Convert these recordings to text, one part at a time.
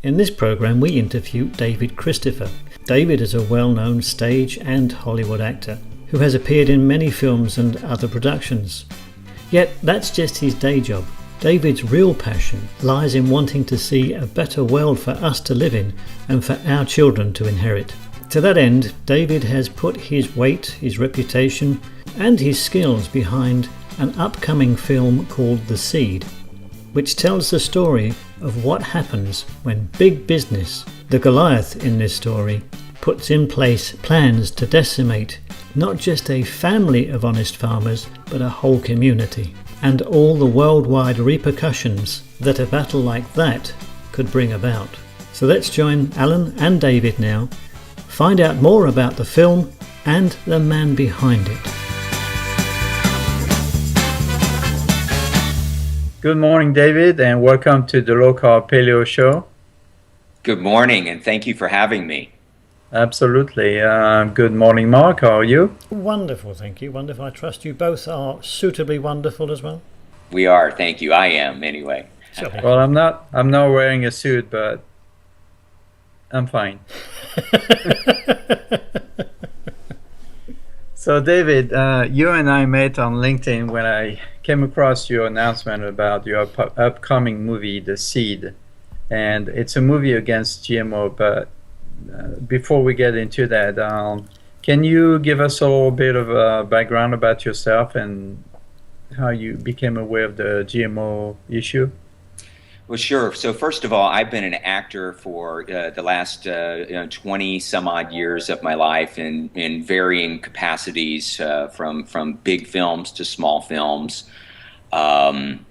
In this program, we interview David Christopher. David is a well-known stage and Hollywood actor who has appeared in many films and other productions. Yet that's just his day job. David's real passion lies in wanting to see a better world for us to live in and for our children to inherit. To that end, David has put his weight, his reputation, and his skills behind an upcoming film called The Seed, which tells the story of what happens when big business, the Goliath in this story, puts in place plans to decimate not just a family of honest farmers, but a whole community, and all the worldwide repercussions that a battle like that could bring about. So let's join Alain and David now, find out more about the film and the man behind it. Good morning, David, and welcome to the Carb Paleo show. Good morning, and thank you for having me. Absolutely. Good morning, Mark. How are you? Wonderful, thank you. Wonderful. I trust you both are suitably wonderful as well. We are, thank you. I am, anyway. Sure. Well, I'm not wearing a suit, but I'm fine. So, David, you and I met on LinkedIn when I came across your announcement about your upcoming movie, The Seed. And it's a movie against GMO, but before we get into that, can you give us a little bit of a background about yourself and how you became aware of the GMO issue? Well, sure. So first of all, I've been an actor for the last 20 some odd years of my life in varying capacities, from big films to small films. And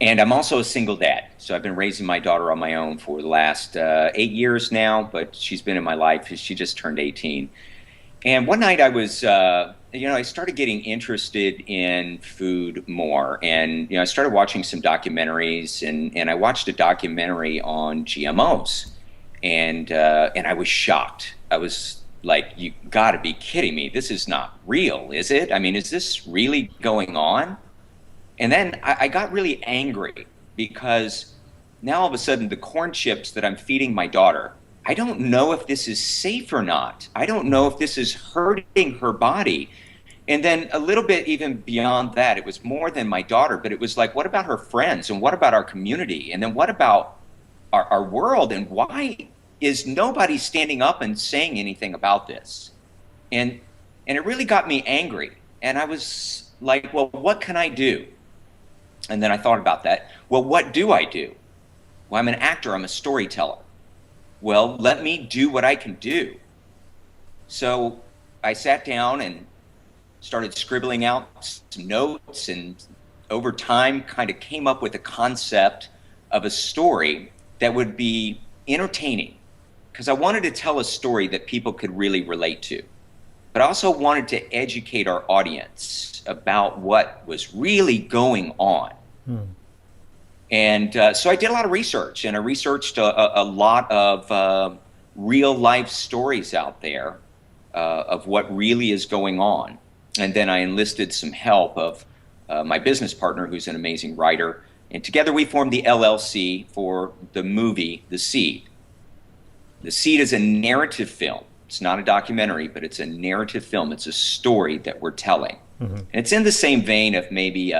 I'm also a single dad. So I've been raising my daughter on my own for the last 8 years now, but she's been in my life. She just turned 18. And one night I was, I started getting interested in food more. And, I started watching some documentaries, and I watched a documentary on GMOs. And I was shocked. I was like, you gotta be kidding me. This is not real, is it? I mean, is this really going on? And then I got really angry because now all of a sudden the corn chips that I'm feeding my daughter, I don't know if this is safe or not. I don't know if this is hurting her body. And then a little bit even beyond that, it was more than my daughter, but it was like, what about her friends? And what about our community? And then what about our world? And why is nobody standing up and saying anything about this? And it really got me angry. And I was like, well, what can I do? And then I thought about that. Well, what do I do? Well, I'm an actor. I'm a storyteller. Well, let me do what I can do. So I sat down and started scribbling out some notes, and over time kind of came up with a concept of a story that would be entertaining, because I wanted to tell a story that people could really relate to. But I also wanted to educate our audience about what was really going on. And so I did a lot of research, and I researched a lot of real life stories out there of what really is going on. And then I enlisted some help of my business partner, who's an amazing writer. And together we formed the LLC for the movie, The Seed. The Seed is a narrative film. It's not a documentary, but it's a narrative film. It's a story that we're telling. Mm-hmm. And it's in the same vein of maybe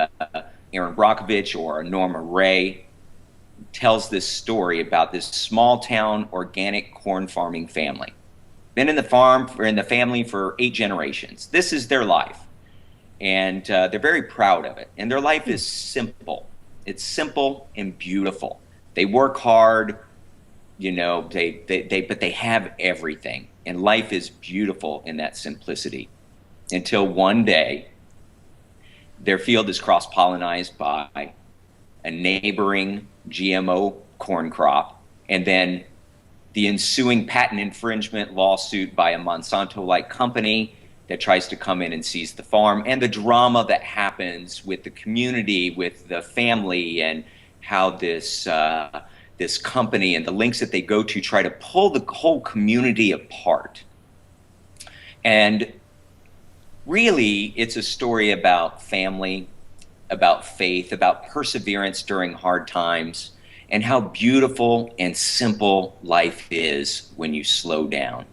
Aaron Brockovich or Norma Ray tells this story about this small town organic corn farming family. Been in the family for 8 generations. This is their life. And they're very proud of it. And their life is simple. It's simple and beautiful. They work hard, but they have everything. And life is beautiful in that simplicity. Until one day, their field is cross-pollinized by a neighboring GMO corn crop, and then the ensuing patent infringement lawsuit by a Monsanto-like company that tries to come in and seize the farm, and the drama that happens with the community, with the family, and how this company and the links that they go to try to pull the whole community apart. And really, it's a story about family, about faith, about perseverance during hard times, and how beautiful and simple life is when you slow down.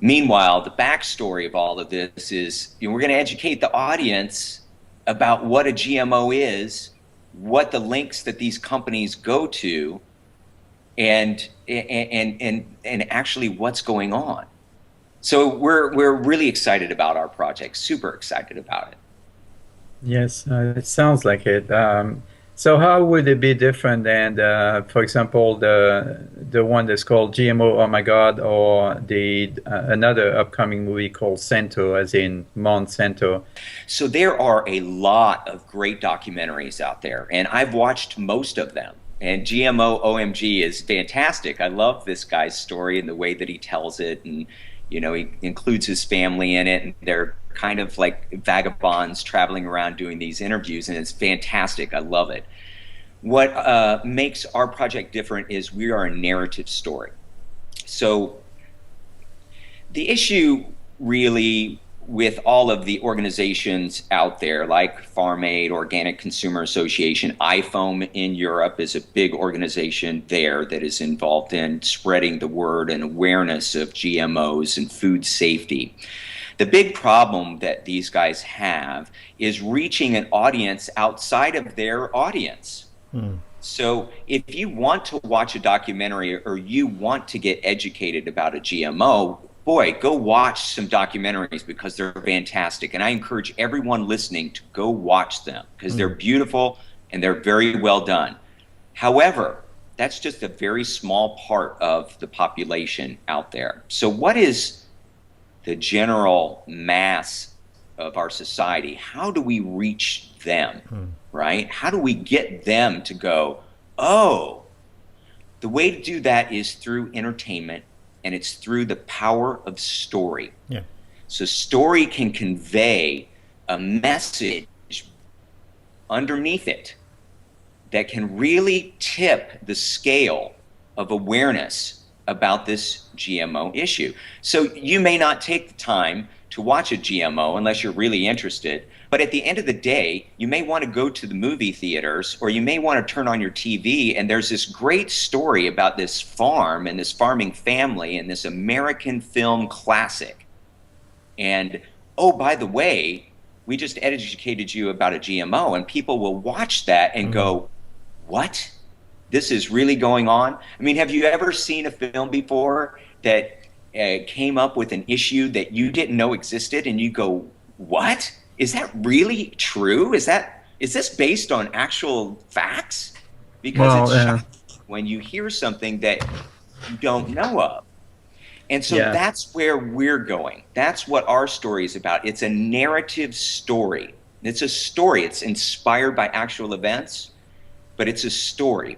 Meanwhile, the backstory of all of this is, we're going to educate the audience about what a GMO is, what the links that these companies go to, and actually what's going on. So we're really excited about our project, super excited about it. Yes, it sounds like it. So how would it be different than, for example, the one that's called GMO, Oh My God, or the another upcoming movie called Cento, as in Monsanto? So there are a lot of great documentaries out there, and I've watched most of them. And GMO OMG is fantastic. I love this guy's story and the way that he tells it, and he includes his family in it, and they're kind of like vagabonds traveling around doing these interviews, and it's fantastic. I love it. What makes our project different is we are a narrative story. So the issue really with all of the organizations out there, like Farm Aid, Organic Consumer Association, IFOAM in Europe is a big organization there that is involved in spreading the word and awareness of GMOs and food safety. The big problem that these guys have is reaching an audience outside of their audience. So if you want to watch a documentary or you want to get educated about a GMO, boy, go watch some documentaries because they're fantastic. And I encourage everyone listening to go watch them because they're beautiful and they're very well done. However, that's just a very small part of the population out there. So what is the general mass of our society? How do we reach them, right? How do we get them to go, oh, the way to do that is through entertainment, and it's through the power of story. Yeah. So story can convey a message underneath it that can really tip the scale of awareness about this GMO issue. So you may not take the time to watch a GMO unless you're really interested, but at the end of the day, you may want to go to the movie theaters, or you may want to turn on your TV and there's this great story about this farm and this farming family and this American film classic. And, oh, by the way, we just educated you about a GMO, and people will watch that and go, what? This is really going on? I mean, have you ever seen a film before that came up with an issue that you didn't know existed, and you go, what? Is that really true? Is this based on actual facts? Because it's shocking when you hear something that you don't know of. And so that's where we're going. That's what our story is about. It's a narrative story. It's a story. It's inspired by actual events, but it's a story.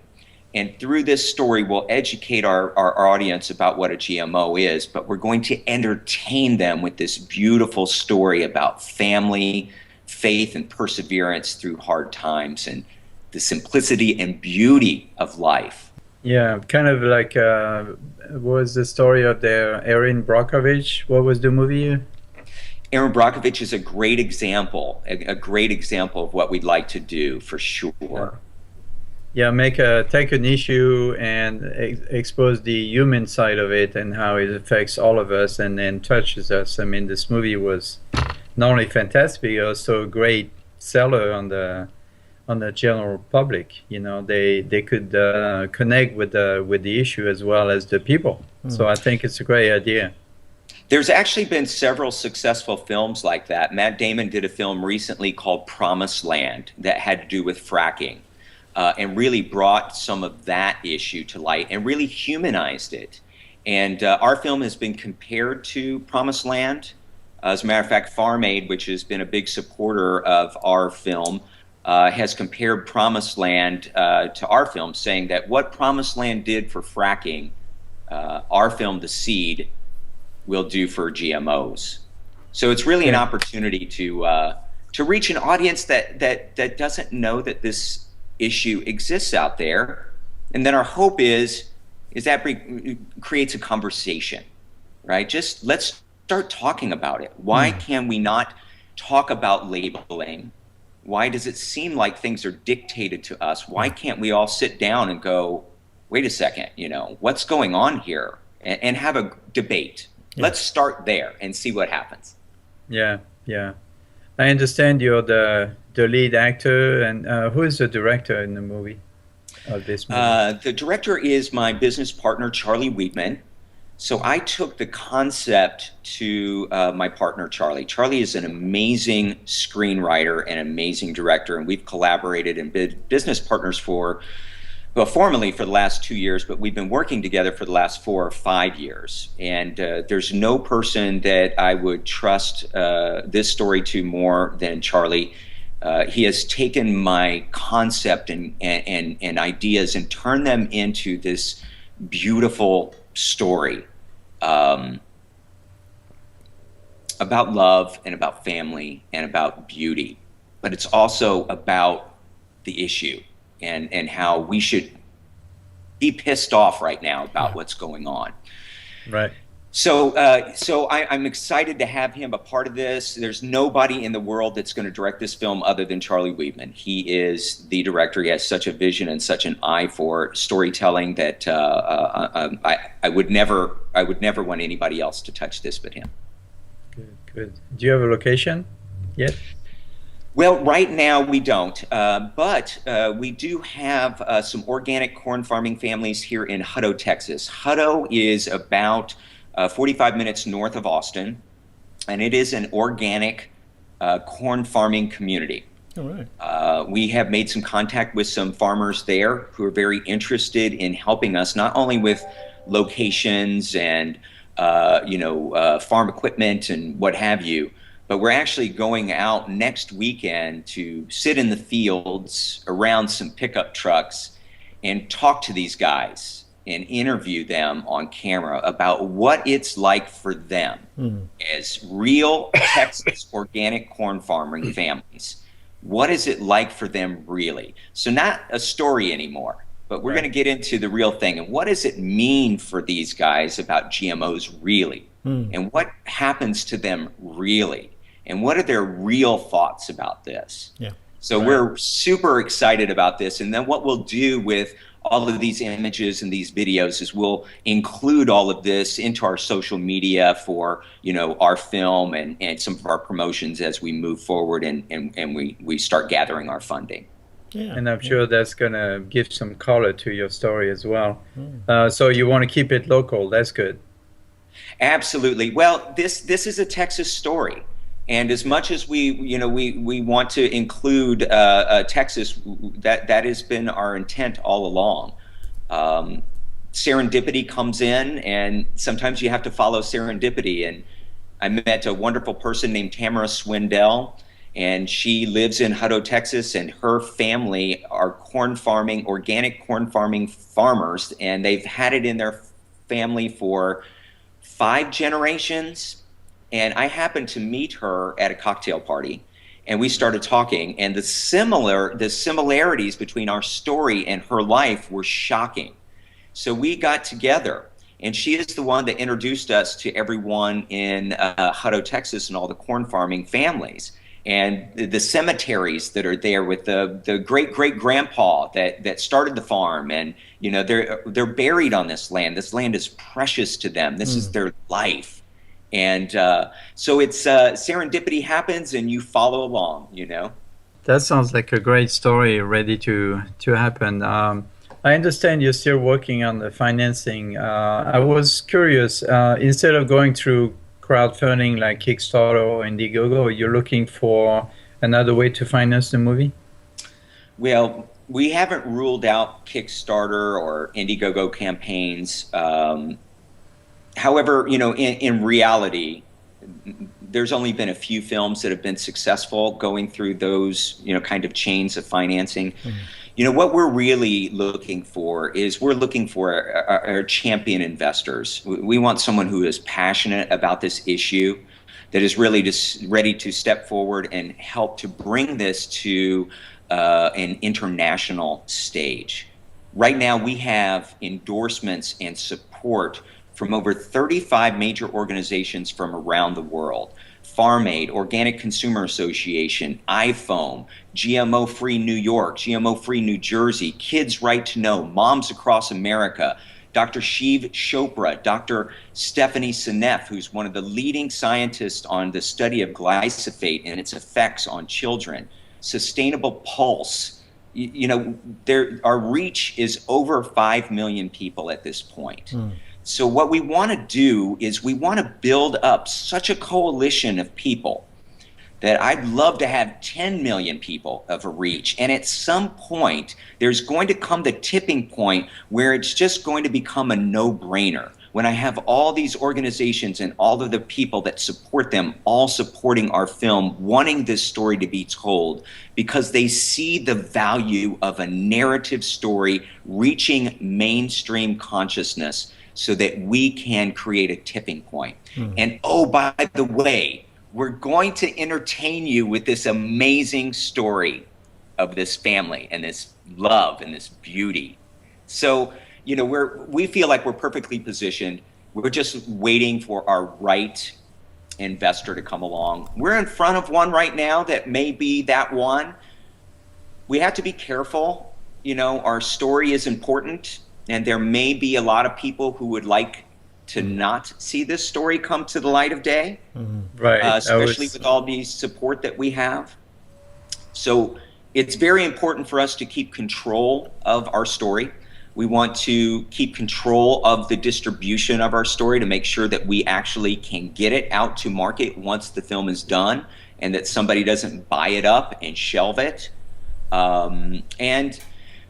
And through this story, we'll educate our audience about what a GMO is, but we're going to entertain them with this beautiful story about family, faith, and perseverance through hard times, and the simplicity and beauty of life. Yeah, kind of like was the story of the Erin Brockovich? What was the movie? Erin Brockovich is a great example of what we'd like to do, for sure. Yeah, take an issue and expose the human side of it and how it affects all of us and then touches us. I mean, this movie was not only fantastic, but also a great seller on the general public. They could connect with the issue as well as the people. So I think it's a great idea. There's actually been several successful films like that. Matt Damon did a film recently called Promised Land that had to do with fracking. And really brought some of that issue to light and really humanized it. And our film has been compared to Promised Land. As a matter of fact, Farm Aid, which has been a big supporter of our film, has compared Promised Land to our film, saying that what Promised Land did for fracking, our film, Deceit, will do for GMOs. So it's really an opportunity to reach an audience that doesn't know that this issue exists out there, and then our hope is that creates a conversation, right? Just let's start talking about it. Why can we not talk about labeling Why does it seem like things are dictated to us? Why can't we all sit down and go, wait a second, what's going on here? And have a debate. Yeah. Let's start there and see what happens. Yeah, yeah. I understand you're the lead actor, and who is the director in the movie, of this movie? The director is my business partner, Charlie Weidman. So I took the concept to my partner, Charlie. Charlie is an amazing screenwriter and amazing director, and we've collaborated and been business partners formally for the last 2 years, but we've been working together for the last 4 or 5 years. And there's no person that I would trust this story to more than Charlie. He has taken my concept and ideas and turned them into this beautiful story about love and about family and about beauty. But it's also about the issue and how we should be pissed off right now about what's going on. Right. So I'm excited to have him a part of this. There's nobody in the world that's going to direct this film other than Charlie Weidman. He is the director. He has such a vision and such an eye for storytelling that I would never want anybody else to touch this but him. Good, good. Do you have a location yet? Well, right now we don't, but we do have some organic corn farming families here in Hutto, Texas. Hutto is about 45 minutes north of Austin, and it is an organic corn farming community. All right. We have made some contact with some farmers there who are very interested in helping us, not only with locations and farm equipment and what have you, but we're actually going out next weekend to sit in the fields around some pickup trucks and talk to these guys and interview them on camera about what it's like for them as real Texas organic corn farming families. What is it like for them really? So not a story anymore, but we're going to get into the real thing. And what does it mean for these guys about GMOs really? And what happens to them really? And what are their real thoughts about this? Yeah. So we're super excited about this. And then what we'll do with all of these images and these videos is we'll include all of this into our social media for, our film and some of our promotions as we move forward and we start gathering our funding. Yeah. And I'm sure that's going to give some color to your story as well. So you want to keep it local. That's good. Absolutely. Well, this is a Texas story. And as much as we want to include Texas, that has been our intent all along. Serendipity comes in, and sometimes you have to follow serendipity. And I met a wonderful person named Tamara Swindell, and she lives in Hutto, Texas, and her family are organic corn farming farmers, and they've had it in their family for 5 generations. And I happened to meet her at a cocktail party, and we started talking, and the similarities between our story and her life were shocking. So we got together, and she is the one that introduced us to everyone in Hutto, Texas, and all the corn farming families, and the cemeteries that are there with the great-great-grandpa that started the farm, and they're buried on this land. This land is precious to them. This is their life. And so it's serendipity happens and you follow along, That sounds like a great story ready to happen. I understand you're still working on the financing. I was curious, instead of going through crowdfunding like Kickstarter or Indiegogo, you're looking for another way to finance the movie? Well, we haven't ruled out Kickstarter or Indiegogo campaigns. However, in reality, there's only been a few films that have been successful going through those, kind of chains of financing. What we're really looking for is we're looking for our champion investors. We want someone who is passionate about this issue, that is really just ready to step forward and help to bring this to an international stage. Right now, we have endorsements and support from over 35 major organizations from around the world. Farm Aid, Organic Consumer Association, iPhone, GMO-free New York, GMO-free New Jersey, Kids Right to Know, Moms Across America, Dr. Shiv Chopra, Dr. Stephanie Seneff, who's one of the leading scientists on the study of glyphosate and its effects on children, Sustainable Pulse. Our reach is over 5 million people at this point. So what we want to do is we want to build up such a coalition of people that I'd love to have 10 million people of a reach. And at some point, there's going to come the tipping point where it's just going to become a no-brainer. When I have all these organizations and all of the people that support them all supporting our film, wanting this story to be told, because they see the value of a narrative story reaching mainstream consciousness so that we can create a tipping point. And oh, by the way, we're going to entertain you with this amazing story of this family and this love and this beauty. So, we feel like we're perfectly positioned. We're just waiting for our right investor to come along. We're in front of one right now that may be that one. We have to be careful. Our story is important, and there may be a lot of people who would like to not see this story come to the light of day, right? Especially with all the support that we have. So it's very important for us to keep control of our story. We want to keep control of the distribution of our story to make sure that we actually can get it out to market once the film is done, and that somebody doesn't buy it up and shelve it. And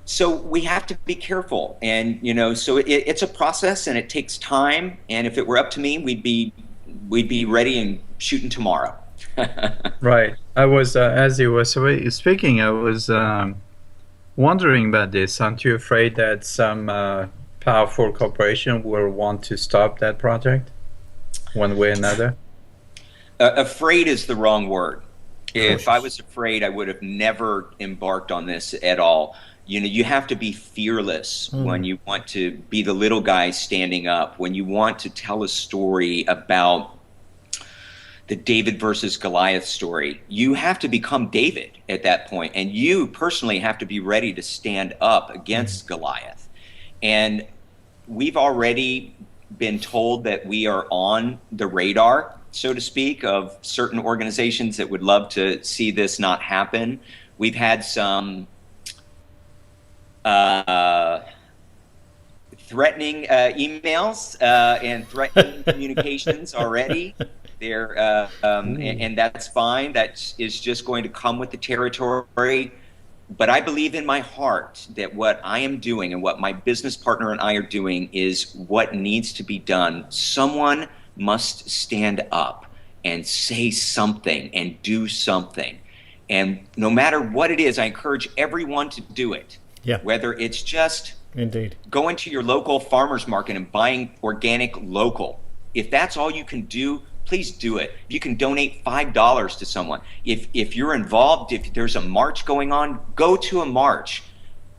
so we have to be careful, and so it's a process, and it takes time. And if it were up to me, we'd be ready and shooting tomorrow. Right. I was as you were speaking, I was wondering about this. Aren't you afraid that some powerful corporation will want to stop that project, one way or another? Afraid is the wrong word. If I was afraid, I would have never embarked on this at all. You have to be fearless when you want to be the little guy standing up, when you want to tell a story about the David versus Goliath story. You have to become David at that point, and you personally have to be ready to stand up against Goliath. And we've already been told that we are on the radar, so to speak, of certain organizations that would love to see this not happen. We've had some threatening emails and threatening communications already. And that's fine. That is just going to come with the territory. But I believe in my heart that what I am doing and what my business partner and I are doing is what needs to be done. Someone must stand up and say something and do something. And no matter what it is, I encourage everyone to do it. Yeah. Whether it's just Indeed. going to your local farmer's market and buying organic local. If that's all you can do, please do it. You can donate $5 to someone. If you're involved, if there's a march going on, go to a march.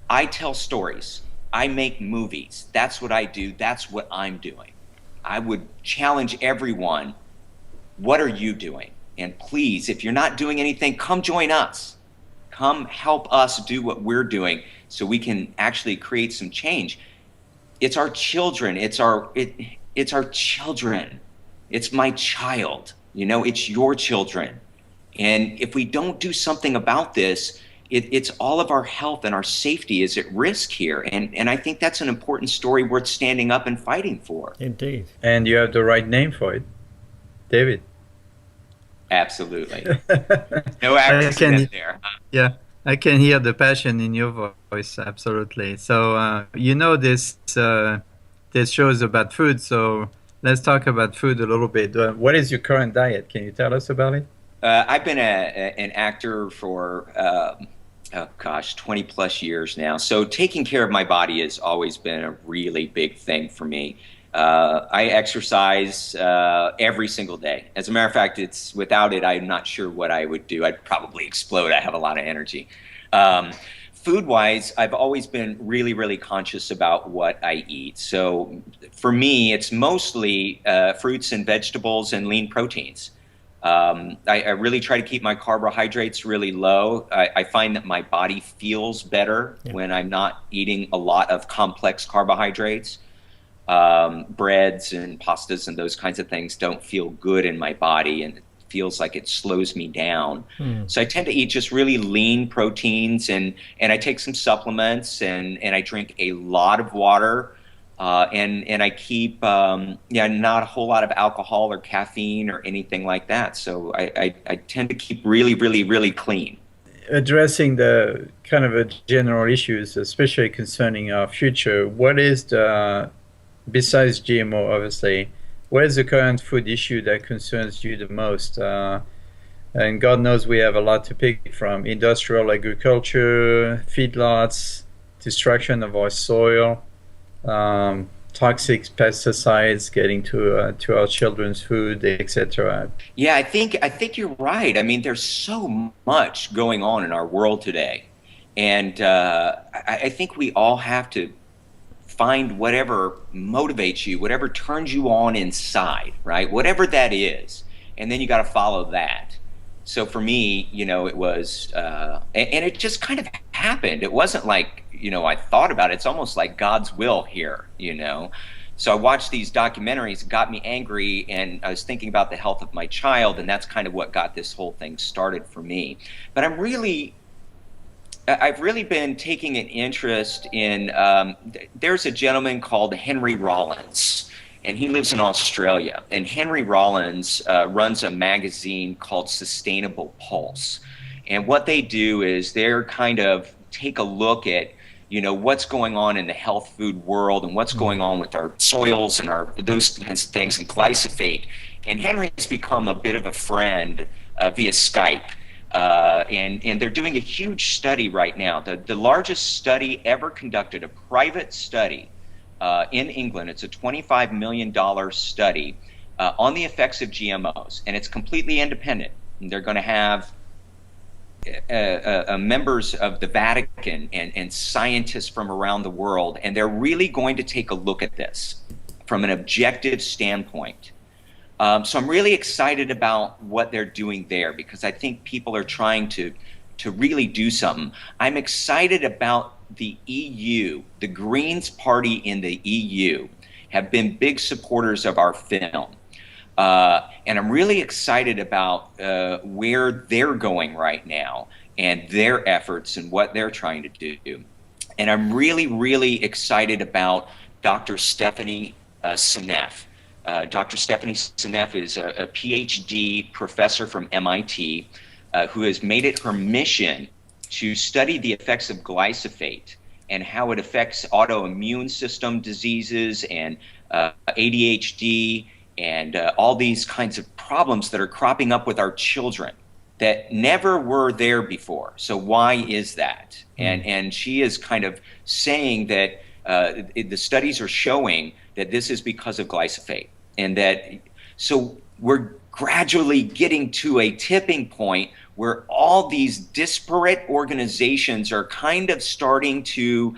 I tell stories. I make movies. That's what I do. That's what I'm doing. I would challenge everyone, what are you doing? And please, if you're not doing anything, come join us. Come help us do what we're doing so we can actually create some change. It's our children. It's our children. It's my child. It's your children. And if we don't do something about this, it's all of our health and our safety is at risk here. And I think that's an important story worth standing up and fighting for. Indeed. And you have the right name for it, David. Absolutely. No accident there. Yeah, I can hear the passion in your voice. Absolutely. So, this show is about food. So let's talk about food a little bit. What is your current diet? Can you tell us about it? I've been an actor for 20 plus years now. So taking care of my body has always been a really big thing for me. I exercise every single day. As a matter of fact, without it, I'm not sure what I would do. I'd probably explode. I have a lot of energy. Food-wise, I've always been really, really conscious about what I eat. So for me, it's mostly fruits and vegetables and lean proteins. I really try to keep my carbohydrates really low. I find that my body feels better when I'm not eating a lot of complex carbohydrates. Breads and pastas and those kinds of things don't feel good in my body, and it feels like it slows me down. So I tend to eat just really lean proteins, and I take some supplements, and I drink a lot of water. And I keep not a whole lot of alcohol or caffeine or anything like that. So I tend to keep really, really, really clean. Addressing the kind of a general issues, especially concerning our future, what is the, besides GMO, obviously, what is the current food issue that concerns you the most? And God knows we have a lot to pick from: industrial agriculture, feedlots, destruction of our soil, toxic pesticides getting to our children's food, etc. Yeah, I think you're right. I mean, there's so much going on in our world today, and I think we all have to find whatever motivates you, whatever turns you on inside, right? Whatever that is, and then you got to follow that. So for me, it was, and it just kind of happened. It wasn't like, I thought about it. It's almost like God's will here, So I watched these documentaries, it got me angry, and I was thinking about the health of my child, and that's kind of what got this whole thing started for me. But I've really been taking an interest in, there's a gentleman called Henry Rollins, and he lives in Australia. And Henry Rollins runs a magazine called Sustainable Pulse. And what they do is they're kind of take a look at, what's going on in the health food world and what's going on with our soils and those kinds of things, and glyphosate. And Henry's become a bit of a friend via Skype. And they're doing a huge study right now, the largest study ever conducted, a private study in England. It's a $25 million study on the effects of GMOs, and it's completely independent. And they're going to have members of the Vatican and scientists from around the world, and they're really going to take a look at this from an objective standpoint. So I'm really excited about what they're doing there, because I think people are trying to really do something. I'm excited about the EU. The Greens Party in the EU have been big supporters of our film. And I'm really excited about where they're going right now and their efforts and what they're trying to do. And I'm really, really excited about Dr. Stephanie Seneff. Dr. Stephanie Seneff is a PhD professor from MIT who has made it her mission to study the effects of glyphosate and how it affects autoimmune system diseases and ADHD and all these kinds of problems that are cropping up with our children that never were there before. So why is that? And she is kind of saying that the studies are showing that this is because of glyphosate, and that so we're gradually getting to a tipping point where all these disparate organizations are kind of starting to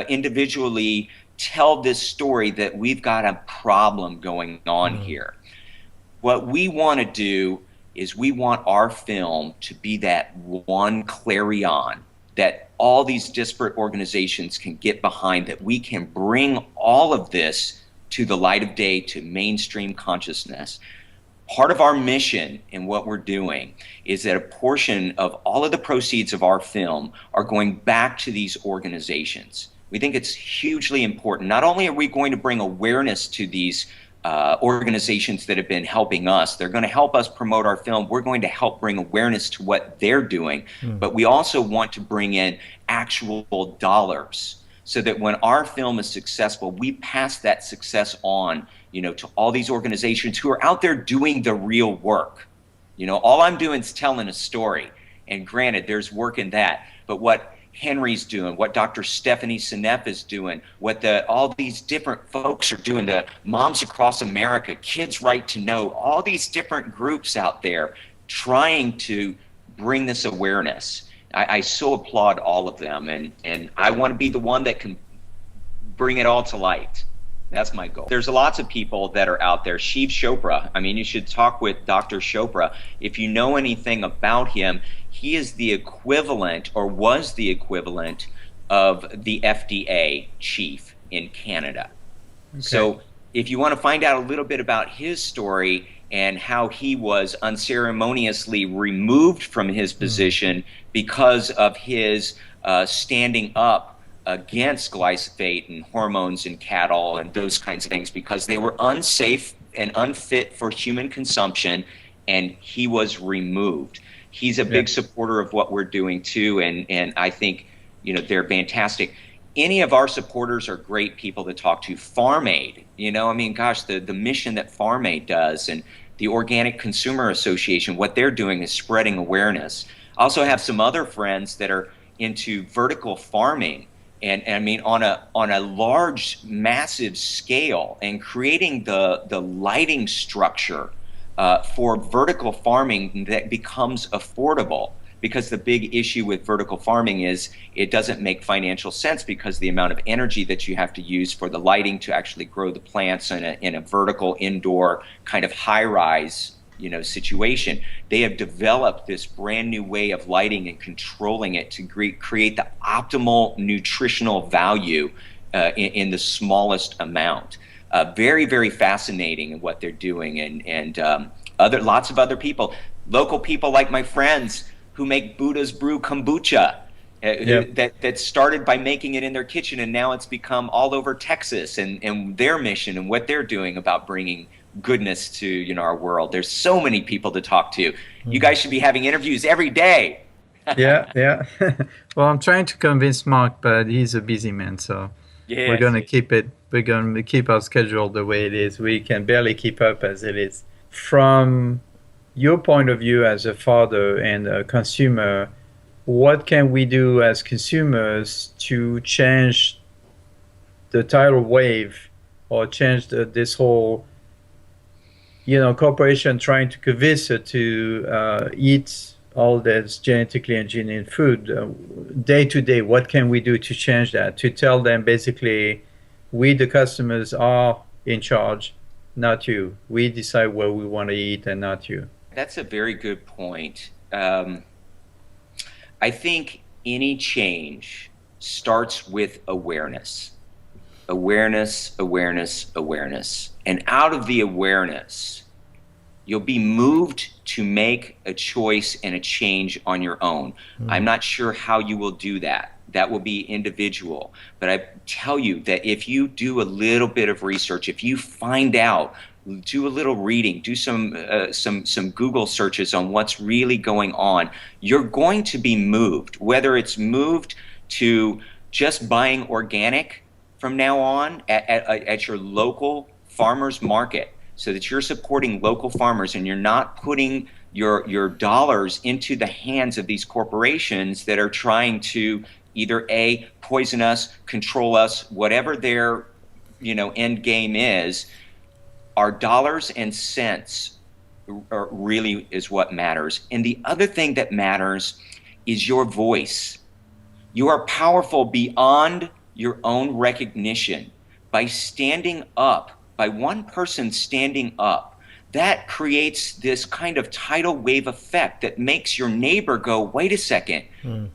individually tell this story that we've got a problem going on here. What we want to do is we want our film to be that one clarion that all these disparate organizations can get behind, that we can bring all of this to the light of day, to mainstream consciousness. Part of our mission in what we're doing is that a portion of all of the proceeds of our film are going back to these organizations. We think it's hugely important. Not only are we going to bring awareness to these organizations that have been helping us, they're going to help us promote our film, we're going to help bring awareness to what they're doing, but we also want to bring in actual dollars so that when our film is successful, we pass that success on, to all these organizations who are out there doing the real work. All I'm doing is telling a story, and granted, there's work in that, but what Henry's doing, what Dr. Stephanie Seneff is doing, what all these different folks are doing, the Moms Across America, Kids Right to Know, all these different groups out there trying to bring this awareness. I so applaud all of them, and I want to be the one that can bring it all to light. That's my goal. There's lots of people that are out there. Shiv Chopra. I mean, you should talk with Dr. Chopra. If you know anything about him, he is the equivalent, or was the equivalent, of the FDA chief in Canada. Okay. So if you want to find out a little bit about his story and how he was unceremoniously removed from his position because of his standing up against glyphosate and hormones in cattle and those kinds of things, because they were unsafe and unfit for human consumption, and he was removed. He's a big supporter of what we're doing too, and I think, you know, they're fantastic. Any of our supporters are great people to talk to. Farm Aid, you know, I mean, gosh, the mission that Farm Aid does, and the Organic Consumer Association, what they're doing is spreading awareness. I also have some other friends that are into vertical farming, and I mean on a large, massive scale, and creating the lighting structure for vertical farming that becomes affordable. Because the big issue with vertical farming is it doesn't make financial sense, because the amount of energy that you have to use for the lighting to actually grow the plants in a vertical indoor kind of high-rise, you know, situation. They have developed this brand new way of lighting and controlling it to create the optimal nutritional value in the smallest amount. Very, very fascinating in what they're doing, and lots of other people, local people like my friends who make Buddha's Brew kombucha, that started by making it in their kitchen, and now it's become all over Texas, and their mission and what they're doing about bringing goodness to, you know, our world. There's so many people to talk to. You guys should be having interviews every day. Yeah. Well, I'm trying to convince Mark, but he's a busy man, so we're going to keep it. We're going to keep our schedule the way it is. We can barely keep up as it is. From your point of view as a father and a consumer, what can we do as consumers to change the tidal wave, or change this whole, you know, corporation trying to convince her to eat all this genetically engineered food day to day? What can we do to change that? To tell them basically, we the customers are in charge, not you. We decide what we want to eat and not you. That's a very good point. I think any change starts with awareness. Awareness, awareness, awareness. And out of the awareness, you'll be moved to make a choice and a change on your own. I'm not sure how you will do that. That will be individual. But I tell you that if you do a little bit of research, if you find out, do a little reading, do some Google searches on what's really going on, you're going to be moved. Whether it's moved to just buying organic from now on at your local farmer's market, so that you're supporting local farmers and you're not putting your dollars into the hands of these corporations that are trying to either A, poison us, control us, whatever their, you know, end game is. Our dollars and cents really is what matters. And the other thing that matters is your voice. You are powerful beyond your own recognition. By standing up, by one person standing up, that creates this kind of tidal wave effect that makes your neighbor go, wait a second,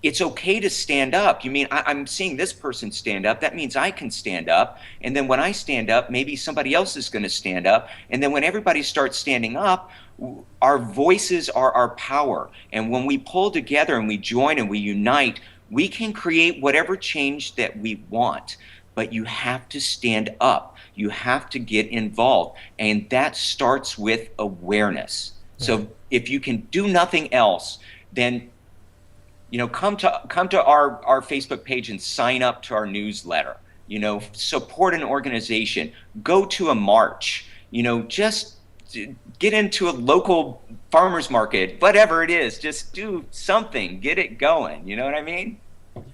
it's okay to stand up. You mean I'm seeing this person stand up, that means I can stand up. And then when I stand up, maybe somebody else is going to stand up. And then when everybody starts standing up, our voices are our power. And when we pull together and we join and we unite, we can create whatever change that we want. But you have to stand up. You have to get involved. And that starts with awareness. So if you can do nothing else, then, you know, come to our Facebook page and sign up to our newsletter. You know, support an organization. Go to a march. You know, just get into a local farmer's market, whatever it is. Just do something. Get it going. You know what I mean?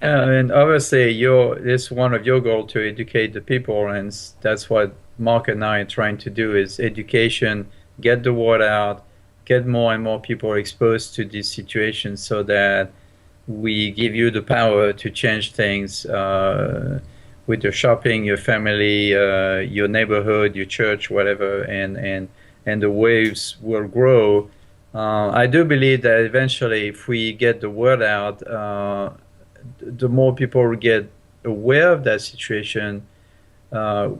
And obviously, it's one of your goals to educate the people, and that's what Mark and I are trying to do: is education, get the word out, get more and more people exposed to these situations, so that we give you the power to change things with your shopping, your family, your neighborhood, your church, whatever, and the waves will grow. I do believe that eventually, if we get the word out, the more people get aware of that situation, uh,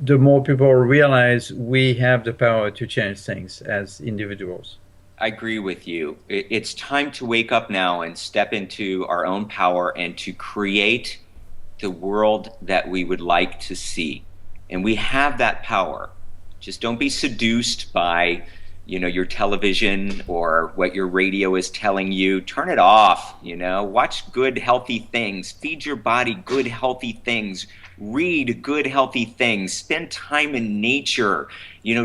the more people realize we have the power to change things as individuals. I agree with you. It's time to wake up now and step into our own power and to create the world that we would like to see. And we have that power. Just don't be seduced by, your television or what your radio is telling you. Turn it off, watch good, healthy things, feed your body good, healthy things, read good, healthy things, spend time in nature,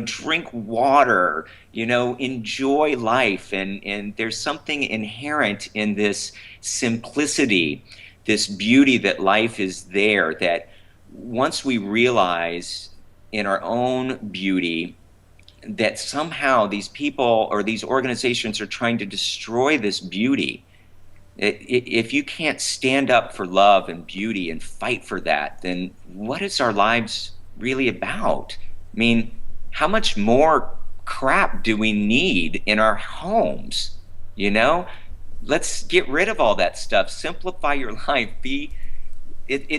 drink water, enjoy life. And there's something inherent in this simplicity, this beauty that life is there, that once we realize in our own beauty that somehow these people or these organizations are trying to destroy this beauty, if you can't stand up for love and beauty and fight for that, then what is our lives really about? I mean, how much more crap do we need in our homes? Let's get rid of all that stuff. Simplify your life.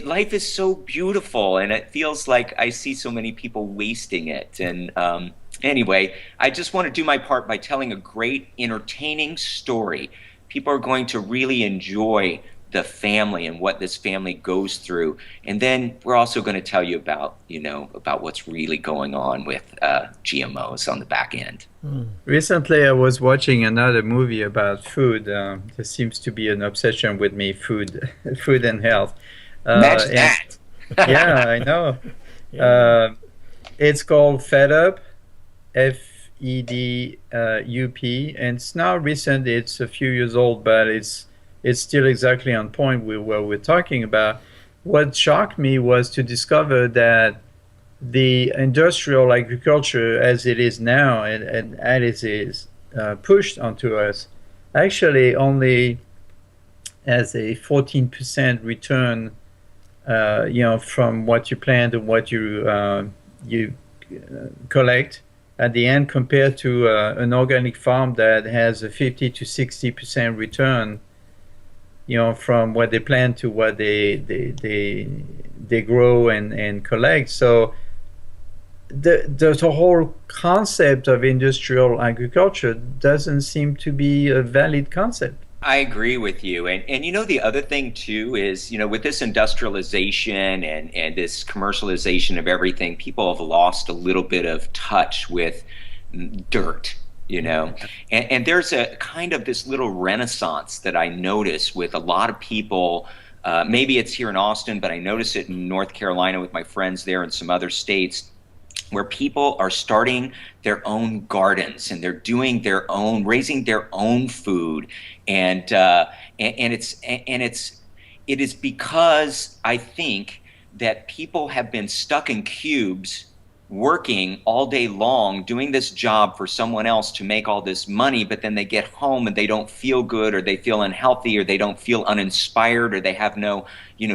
Life is so beautiful, and it feels like I see so many people wasting it. And anyway, I just want to do my part by telling a great, entertaining story. People are going to really enjoy the family and what this family goes through. And then we're also going to tell you about, about what's really going on with GMOs on the back end. Recently, I was watching another movie about food. There seems to be an obsession with me, food and health. Imagine that. Yeah, I know. It's called Fed Up, FEDUP, and it's now recent. It's a few years old, but it's still exactly on point with what we're talking about. What shocked me was to discover that the industrial agriculture, as it is now and as it is pushed onto us, actually only has a 14% return, from what you plant and what you collect at the end, compared to an organic farm that has a 50 to 60% return, from what they plant to what they grow and collect. So the whole concept of industrial agriculture doesn't seem to be a valid concept. I agree with you. And the other thing too is, with this industrialization and this commercialization of everything, people have lost a little bit of touch with dirt, and there's a kind of this little renaissance that I notice with a lot of people. Maybe it's here in Austin, but I notice it in North Carolina with my friends there and some other states, where people are starting their own gardens and they're doing raising their own food, and it is because I think that people have been stuck in cubes, working all day long, doing this job for someone else to make all this money, but then they get home and they don't feel good, or they feel unhealthy, or they don't feel uninspired, or they have no,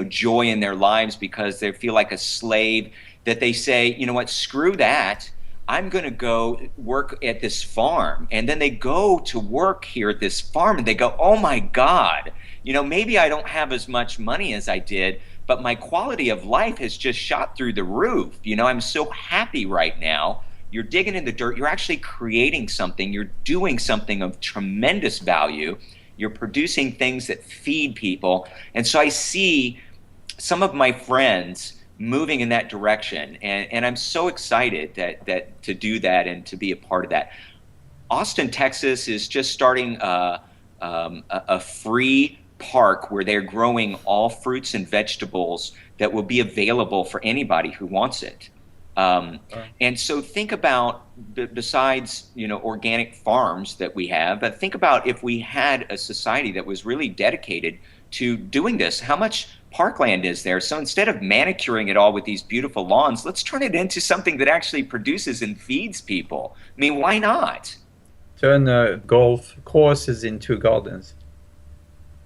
joy in their lives because they feel like a slave. That they say, what, screw that, I'm going to go work at this farm. And then they go to work here at this farm and they go, oh my God, maybe I don't have as much money as I did, but my quality of life has just shot through the roof. I'm so happy right now. You're digging in the dirt. You're actually creating something. You're doing something of tremendous value. You're producing things that feed people. And so I see some of my friends moving in that direction, and I'm so excited that to do that and to be a part of that. Austin, Texas is just starting a free park where they're growing all fruits and vegetables that will be available for anybody who wants it. And so think about, besides organic farms that we have, but think about if we had a society that was really dedicated to doing this. How much parkland is there? So instead of manicuring it all with these beautiful lawns, let's turn it into something that actually produces and feeds people. I mean, why not? Turn golf courses into gardens.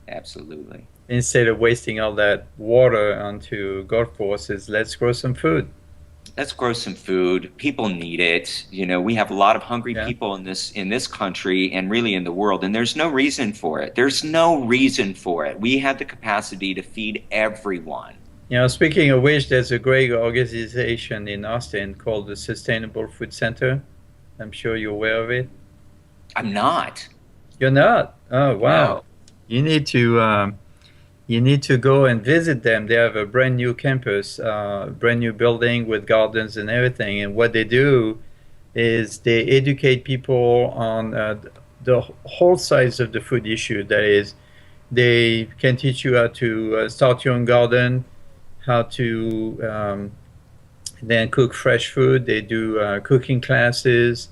Absolutely. instead of wasting all that water onto golf courses, let's grow some food. Let's grow some food. People need it. We have a lot of hungry Yeah. people in this country and really in the world, and there's no reason for it. There's no reason for it. We have the capacity to feed everyone. Speaking of which, there's a great organization in Austin called the Sustainable Food Center. I'm sure you're aware of it. I'm not. You're not? Oh, wow. No. You need to go and visit them. They have a brand new campus, brand new building with gardens and everything. And what they do is they educate people on the whole sides of the food issue. That is, they can teach you how to start your own garden, how to then cook fresh food. They do cooking classes.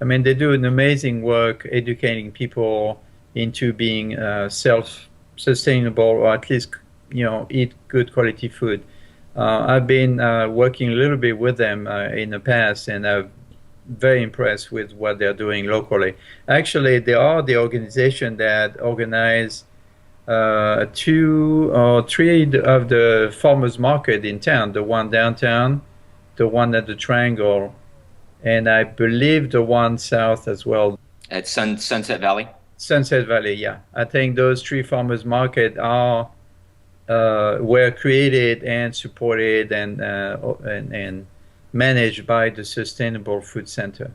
I mean, they do an amazing work educating people into being self-sustainable, or at least, eat good quality food. I've been working a little bit with them in the past, and I'm very impressed with what they're doing locally. Actually, they are the organization that organize 2 or 3 of the farmers market in town, the one downtown, the one at the Triangle, and I believe the one south as well. At Sunset Valley? Sunset Valley, yeah. I think those 3 farmers market are were created and supported and managed by the Sustainable Food Center.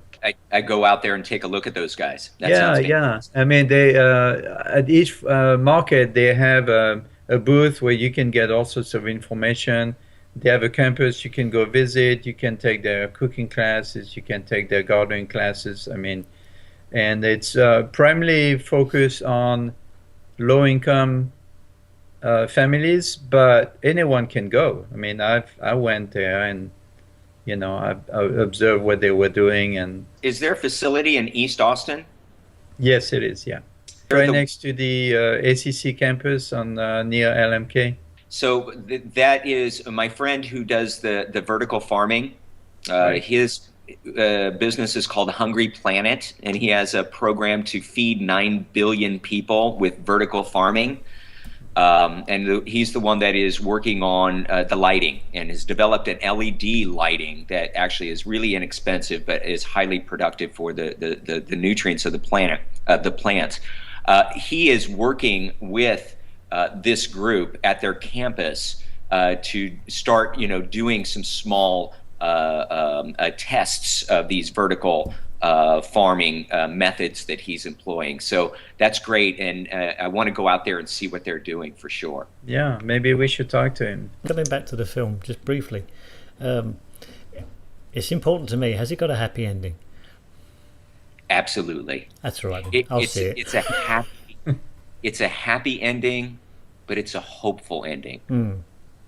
I go out there and take a look at those guys. That Yeah, sounds yeah. fantastic. I mean, they at each market they have a booth where you can get all sorts of information. They have a campus you can go visit. You can take their cooking classes. You can take their gardening classes. I mean, and it's primarily focused on low-income families, but anyone can go. I mean, I went there and I observed what they were doing, and Is there a facility in East Austin? yes, it is. Yeah, They're right the- next to the ACC campus on near LMK. So that is my friend who does the vertical farming. Right. His business is called Hungry Planet, and he has a program to feed 9 billion people with vertical farming. He's the one that is working on the lighting and has developed an LED lighting that actually is really inexpensive but is highly productive for the nutrients of the planet, the plants. He is working with this group at their campus to start, doing some small tests of these vertical farming methods that he's employing. So that's great, and I want to go out there and see what they're doing for sure. Yeah, maybe we should talk to him. Coming back to the film just briefly, it's important to me. Has it got a happy ending? Absolutely. That's right. I'll see it. It's a happy ending, but it's a hopeful ending. Mm.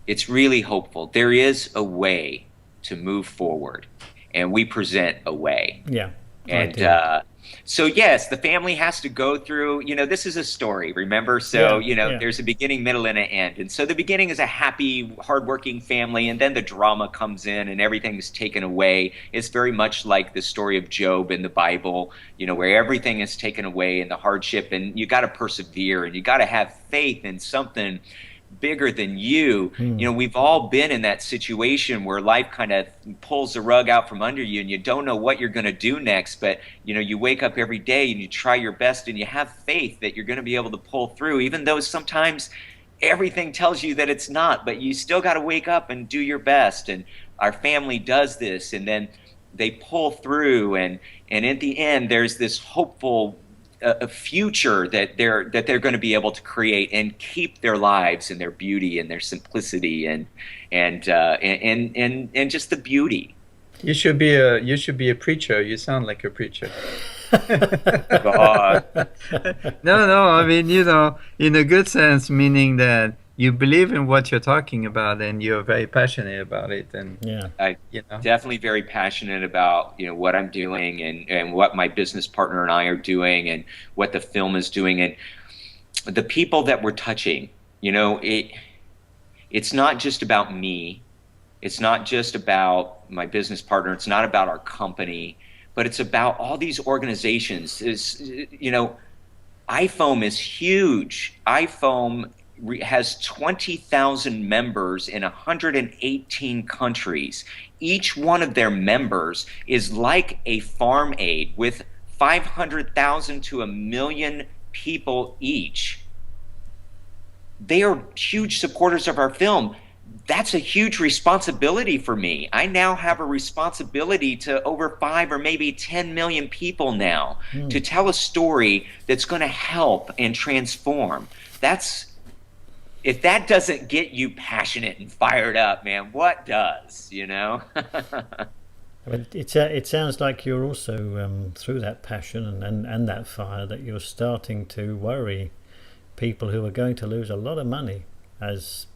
It's really hopeful. There is a way to move forward, and we present a way. Yeah. And so yes, the family has to go through, this is a story, remember? So, Yeah. there's a beginning, middle, and an end. And so the beginning is a happy, hardworking family, and then the drama comes in and everything is taken away. It's very much like the story of Job in the Bible, where everything is taken away and the hardship, and you got to persevere and you got to have faith in something bigger than you. We've all been in that situation where life kind of pulls the rug out from under you and you don't know what you're going to do next, but you wake up every day and you try your best and you have faith that you're going to be able to pull through, even though sometimes everything tells you that it's not, but you still got to wake up and do your best. And our family does this, and then they pull through, and at the end there's this hopeful a future that they're going to be able to create and keep their lives and their beauty and their simplicity and just the beauty. You should be a preacher. You sound like a preacher. God. No. I mean, in a good sense, meaning that you believe in what you're talking about and you're very passionate about it. And Yeah. I definitely very passionate about what I'm doing and what my business partner and I are doing and what the film is doing and the people that we're touching. It's not just about me. It's not just about my business partner. It's not about our company, but it's about all these organizations. IFOAM is huge. IFOAM has 20,000 members in 118 countries. Each one of their members is like a farm aid with 500,000 to 1,000,000 people each. They are huge supporters of our film. That's a huge responsibility for me. I now have a responsibility to over 5 or maybe 10 million people now to tell a story that's going to help and transform. If that doesn't get you passionate and fired up, man, what does, you know? It sounds like you're also, through that passion and that fire, that you're starting to worry people who are going to lose a lot of money as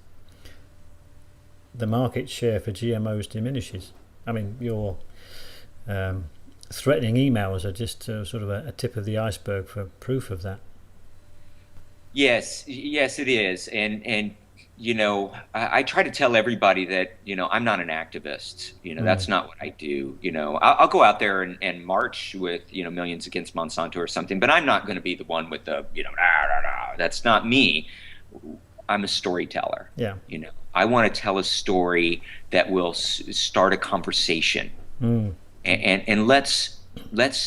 the market share for GMOs diminishes. I mean, your threatening emails are just sort of a tip of the iceberg for proof of that. Yes, it is. And you know, I try to tell everybody that, you know, I'm not an activist. You know, that's not what I do. You know, I'll go out there and march with, you know, millions against Monsanto or something, but I'm not going to be the one with the, you know, that's not me. I'm a storyteller. Yeah. You know, I want to tell a story that will start a conversation. And let's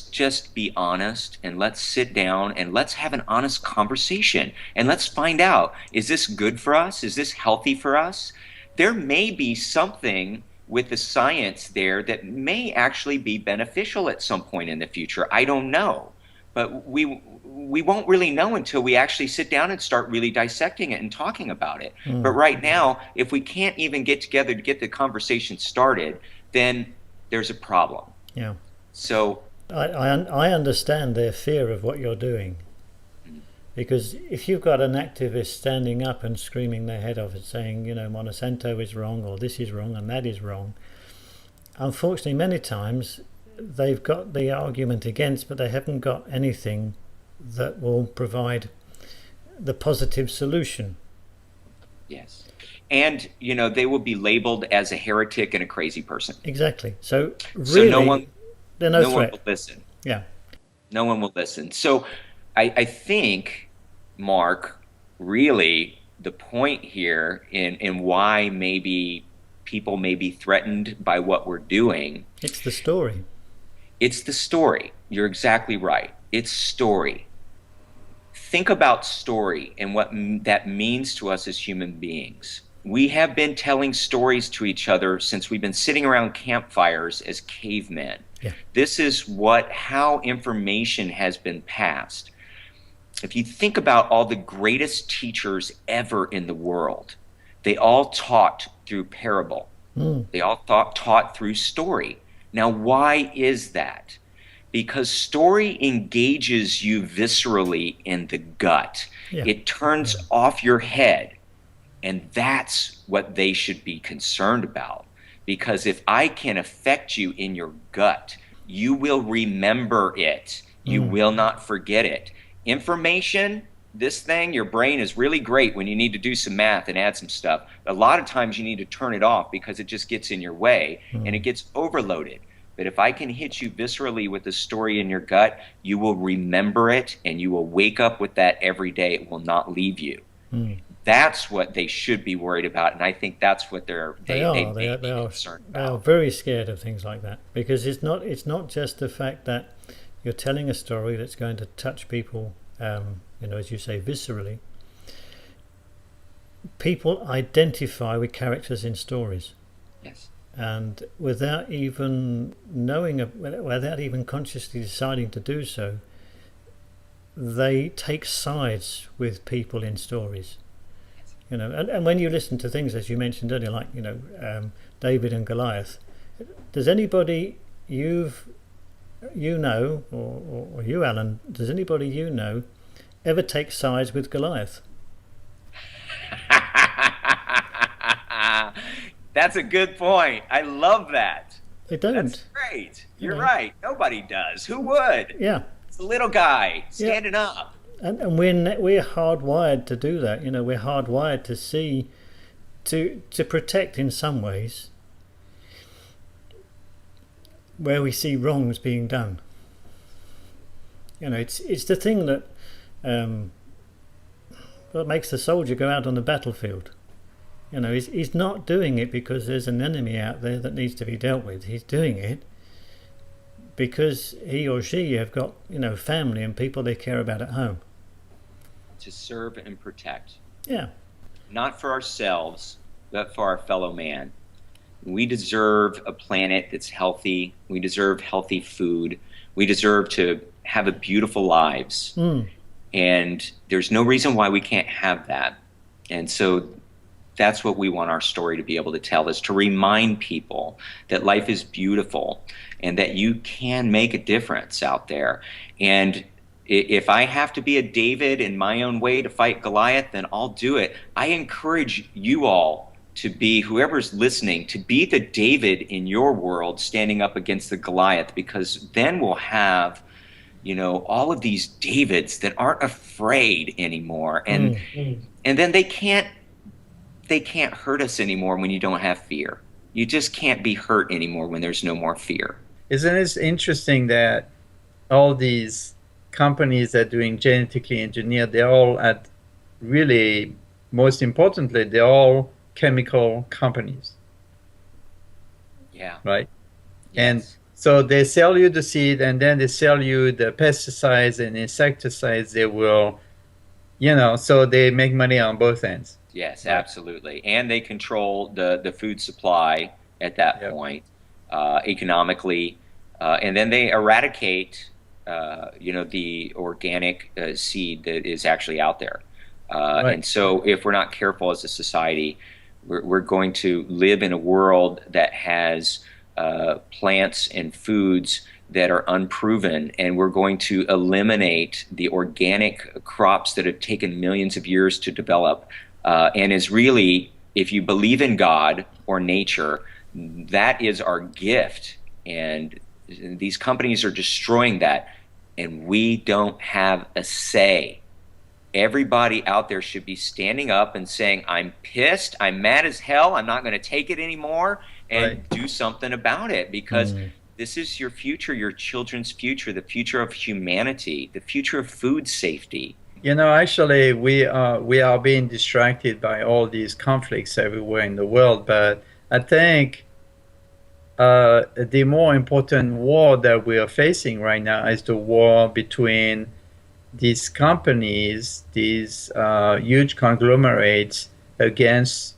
just be honest, and let's sit down and let's have an honest conversation, and let's find out, is this good for us? Is this healthy for us? There may be something with the science there that may actually be beneficial at some point in the future. I don't know, but we won't really know until we actually sit down and start really dissecting it and talking about it. But right now, if we can't even get together to get the conversation started, then there's a problem. Yeah. So I understand their fear of what you're doing, because if you've got an activist standing up and screaming their head off and saying, you know, Monsanto is wrong, or this is wrong and that is wrong, unfortunately many times they've got the argument against, but they haven't got anything that will provide the positive solution. Yes. And, you know, they will be labeled as a heretic and a crazy person. Exactly. So really, no one will listen. Yeah. No one will listen. So I think, Mark, really the point here in why maybe people may be threatened by what we're doing. It's the story. It's the story. You're exactly right. It's story. Think about story and what that means to us as human beings. We have been telling stories to each other since we've been sitting around campfires as cavemen. Yeah. This is how information has been passed. If you think about all the greatest teachers ever in the world, they all taught through parable. They all taught through story. Now, why is that? Because story engages you viscerally in the gut. Yeah. It turns off your head. And that's what they should be concerned about. Because if I can affect you in your gut, you will remember it. You will not forget it. Information, this thing, your brain is really great when you need to do some math and add some stuff. A lot of times you need to turn it off because it just gets in your way and it gets overloaded. But if I can hit you viscerally with the story in your gut, you will remember it and you will wake up with that every day. It will not leave you. That's what they should be worried about, and I think that's what they are concerned about. They are very scared of things like that, because it's not just the fact that you're telling a story that's going to touch people, you know, as you say, viscerally. People identify with characters in stories. Yes. And without even without even consciously deciding to do so, they take sides with people in stories. You know, and when you listen to things, as you mentioned earlier, like, you know, David and Goliath, does anybody you know, or you, Alan, does anybody you know ever take sides with Goliath? That's a good point. I love that. They don't. That's great. You're right. Nobody does. Who would? Yeah. It's a little guy standing up. And we're hardwired to do that. You know, we're hardwired to see, to protect in some ways where we see wrongs being done. You know, it's the thing that What makes the soldier go out on the battlefield? You know, he's not doing it because there's an enemy out there that needs to be dealt with. He's doing it because he or she have got, you know, family and people they care about at home. To serve and protect. Yeah. Not for ourselves, but for our fellow man. We deserve a planet that's healthy. We deserve healthy food. We deserve to have a beautiful lives. And there's no reason why we can't have that. And so that's what we want our story to be able to tell, is to remind people that life is beautiful and that you can make a difference out there. And if I have to be a David in my own way to fight Goliath, then I'll do it. I encourage you all to be, whoever's listening, to be the David in your world standing up against the Goliath, because then we'll have, you know, all of these Davids that aren't afraid anymore. And then they can't hurt us anymore when you don't have fear. You just can't be hurt anymore when there's no more fear. Isn't it interesting that all these companies that are doing genetically engineered, they're all really, most importantly, they're all chemical companies. Yeah. Right? Yes. And so they sell you the seed, and then they sell you the pesticides and insecticides. They will, you know, so they make money on both ends. Yes, absolutely. And they control the food supply at that point, economically. And then they eradicate, you know, the organic seed that is actually out there. And so if we're not careful as a society, we're going to live in a world that has plants and foods that are unproven, and we're going to eliminate the organic crops that have taken millions of years to develop, and is really, if you believe in God or nature, that is our gift. And these companies are destroying that, and we don't have a say. Everybody out there should be standing up and saying, I'm pissed, I'm mad as hell, I'm not going to take it anymore, and do something about it, because this is your future, your children's future, the future of humanity, the future of food safety. You know, actually, we are being distracted by all these conflicts everywhere in the world, but I think the more important war that we are facing right now is the war between these companies, these huge conglomerates, against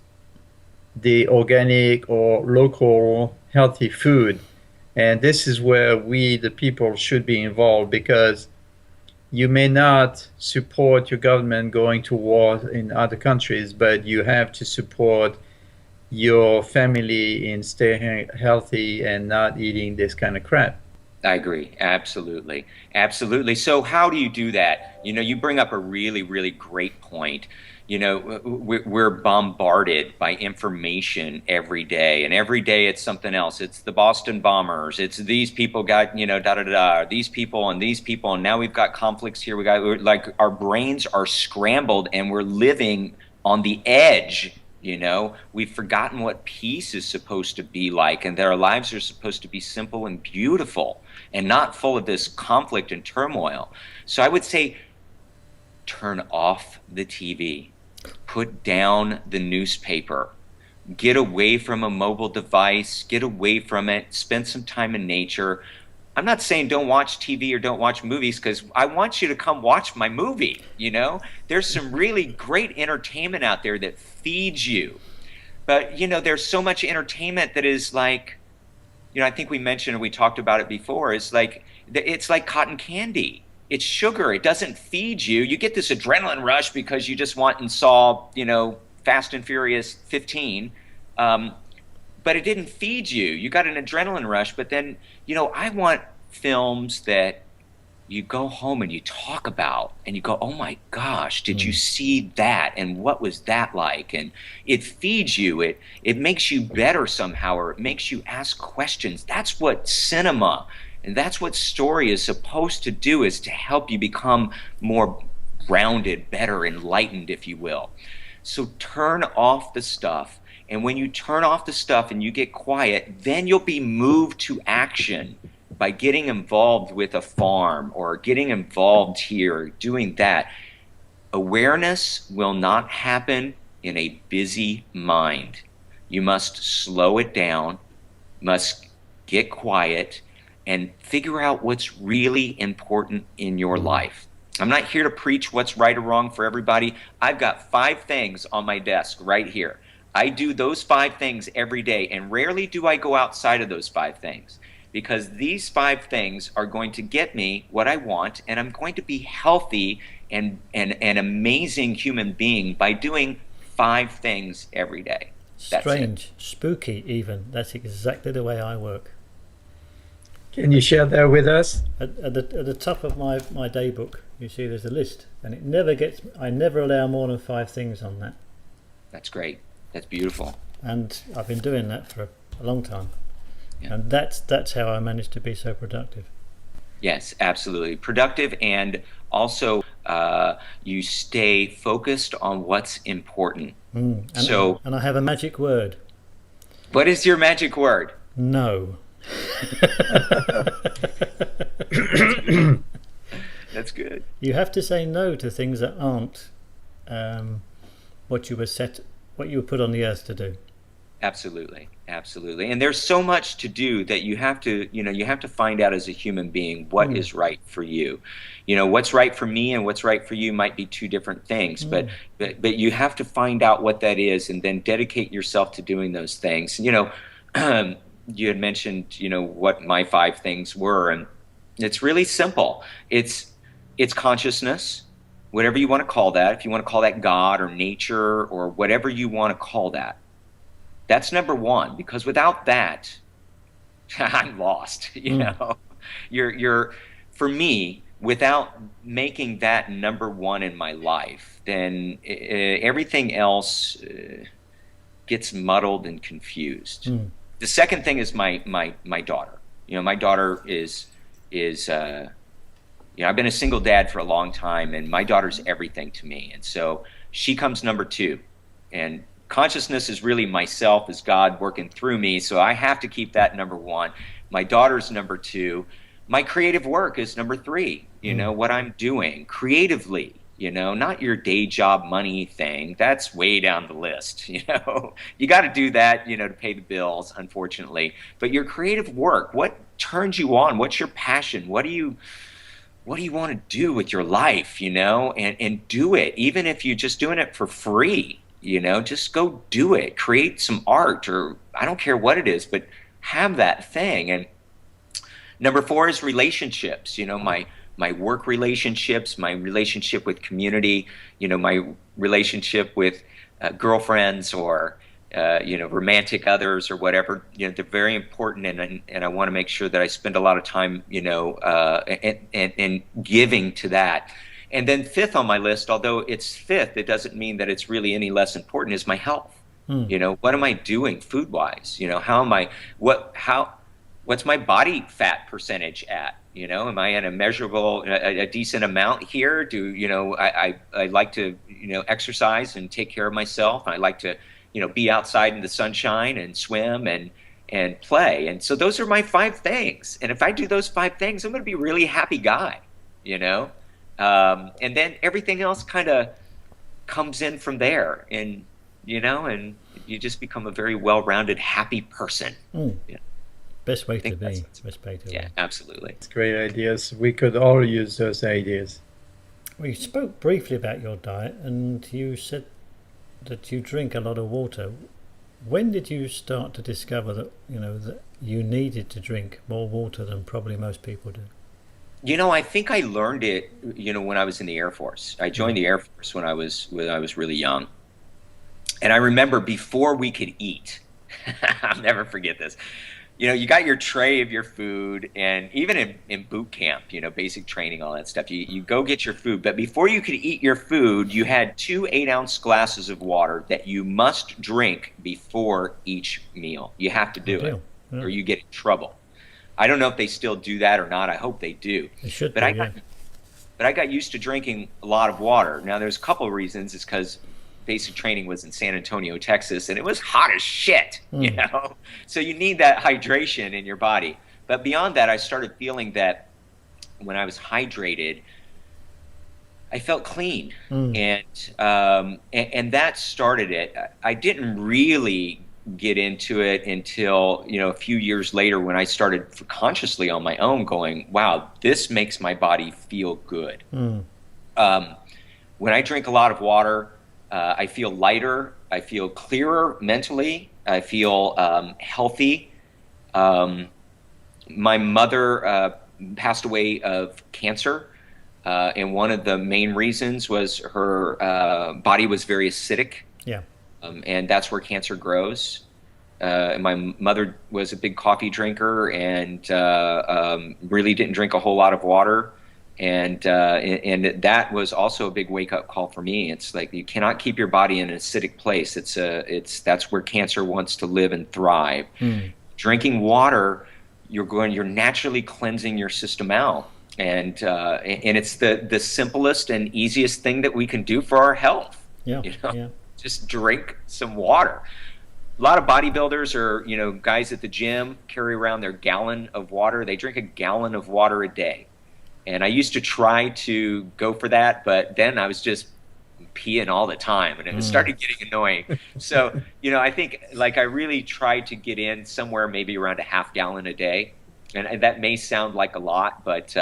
the organic or local healthy food. And this is where we, the people, should be involved, because you may not support your government going to war in other countries, but you have to support your family in staying healthy and not eating this kind of crap. I agree. Absolutely. Absolutely. So how do you do that? You know, you bring up a really, really great point. You know, we're bombarded by information every day, and every day it's something else. It's the Boston bombers. It's these people got, you know, these people, and now we've got conflicts here. Like, our brains are scrambled, and we're living on the edge. You know, we've forgotten what peace is supposed to be like, and that our lives are supposed to be simple and beautiful and not full of this conflict and turmoil. So I would say, turn off the TV, put down the newspaper, get away from a mobile device, get away from it, spend some time in nature. I'm not saying don't watch TV or don't watch movies, because I want you to come watch my movie. You know, there's some really great entertainment out there that feeds you. But, you know, there's so much entertainment that is like, you know, I think we mentioned, and we talked about it before, it's like cotton candy. It's sugar. It doesn't feed you. You get this adrenaline rush because you just went and saw, you know, Fast and Furious 15. But it didn't feed you. You got an adrenaline rush. But then, you know, I want films that you go home and you talk about, and you go, oh my gosh, did you see that? And what was that like? And it feeds you. It makes you better somehow, or it makes you ask questions. That's what cinema, and that's what story is supposed to do, is to help you become more rounded, better, enlightened, if you will. So turn off the stuff. And when you turn off the stuff and you get quiet, then you'll be moved to action by getting involved with a farm, or getting involved here, doing that. Awareness will not happen in a busy mind. You must slow it down, must get quiet, and figure out what's really important in your life. I'm not here to preach what's right or wrong for everybody. I've got 5 things on my desk right here. I do those 5 things every day, and rarely do I go outside of those 5 things, because these 5 things are going to get me what I want, and I'm going to be healthy and an amazing human being by doing 5 things every day. That's Strange, spooky even. That's exactly the way I work. Can you share that with us? At the top of my day book, you see there's a list, and I never allow more than 5 things on that. That's great. That's beautiful. And I've been doing that for a long time. Yeah. And that's how I managed to be so productive. Yes, absolutely. Productive, and also you stay focused on what's important. And I have a magic word. What is your magic word? No. That's good. You have to say no to things that aren't what you were put on the earth to do. Absolutely, absolutely. And there's so much to do that you have to find out as a human being what is right for you. What's right for me and what's right for you might be 2 different things, but you have to find out what that is, and then dedicate yourself to doing those things. You had mentioned, what my 5 things were, and it's really simple. It's consciousness, whatever you want to call that. If you want to call that God or nature or whatever you want to call that. That's number 1, because without that, I'm lost. You're for me, without making that number 1 in my life, then everything else gets muddled and confused. The second thing is my daughter. My daughter is I've been a single dad for a long time, and my daughter's everything to me, and so she comes number 2, and consciousness is really myself as God working through me, so I have to keep that number 1. My daughter's number 2. My creative work is number 3. What I'm doing creatively, not your day job money thing. That's way down the list. You got to do that, to pay the bills, unfortunately. But your creative work, what turns you on? What's your passion? What do you want to do with your life, and do it, even if you're just doing it for free. Just go do it. Create some art, or I don't care what it is, but have that thing. And number 4 is relationships. My work relationships, my relationship with community, my relationship with girlfriends or romantic others or whatever. They're very important, and I want to make sure that I spend a lot of time, and giving to that. And then 5th on my list, although it's 5th, it doesn't mean that it's really any less important, is my health. What am I doing food-wise? What's my body fat percentage at? Am I at a decent amount here? I like to, exercise and take care of myself. I like to, be outside in the sunshine and swim and play. And so those are my 5 things. And if I do those 5 things, I'm going to be a really happy guy, and then everything else kind of comes in from there, and and you just become a very well-rounded, happy person. Best way to be. Yeah, absolutely. It's great ideas. We could all use those ideas. We spoke briefly about your diet, and you said that you drink a lot of water. When did you start to discover that that you needed to drink more water than probably most people do? I think I learned it, when I was in the Air Force. I joined the Air Force when I was really young. And I remember before we could eat, I'll never forget this. You got your tray of your food, and even in boot camp, basic training, all that stuff, you go get your food. But before you could eat your food, you had 2 8-ounce glasses of water that you must drink before each meal. You have to do it, or you get in trouble. I don't know if they still do that or not. I hope they do. They should. But I got used to drinking a lot of water. Now, there's a couple of reasons. It's because basic training was in San Antonio, Texas, and it was hot as shit, So you need that hydration in your body. But beyond that, I started feeling that when I was hydrated, I felt clean, and that started it. I didn't really get into it until a few years later when I started consciously on my own, going, "Wow, this makes my body feel good." When I drink a lot of water, I feel lighter. I feel clearer mentally. I feel healthy. My mother passed away of cancer. And one of the main reasons was her body was very acidic. Yeah. And that's where cancer grows. And my mother was a big coffee drinker and really didn't drink a whole lot of water. And that was also a big wake-up call for me. It's like you cannot keep your body in an acidic place. That's where cancer wants to live and thrive. Drinking water, you're naturally cleansing your system out. And it's the simplest and easiest thing that we can do for our health. Just drink some water. A lot of bodybuilders or guys at the gym carry around their gallon of water. They drink a gallon of water a day. And I used to try to go for that, but then I was just peeing all the time, and it started getting annoying. So I think I really tried to get in somewhere maybe around a half gallon a day. And that may sound like a lot, but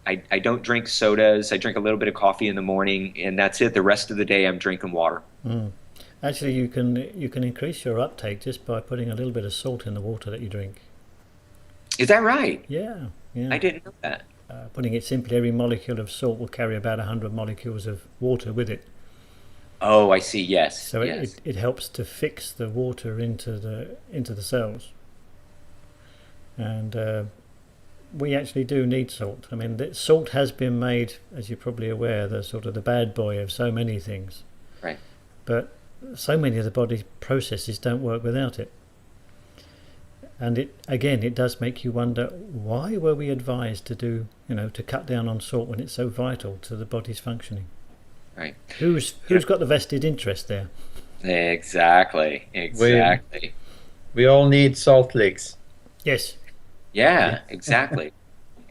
I don't drink sodas. I drink a little bit of coffee in the morning, and that's it. The rest of the day, I'm drinking water. Actually, you can increase your uptake just by putting a little bit of salt in the water that you drink. Is that right? Yeah. I didn't know that. Putting it simply, every molecule of salt will carry about 100 molecules of water with it. Oh, I see. Yes. So it helps to fix the water into the cells. And we actually do need salt. I mean, salt has been made, as you're probably aware, the sort of the bad boy of so many things. Right. But so many of the body's processes don't work without it. And it does make you wonder, why were we advised to cut down on salt when it's so vital to the body's functioning? Right. Who's got the vested interest there? Exactly. We all need salt licks. Yes. Yeah, exactly.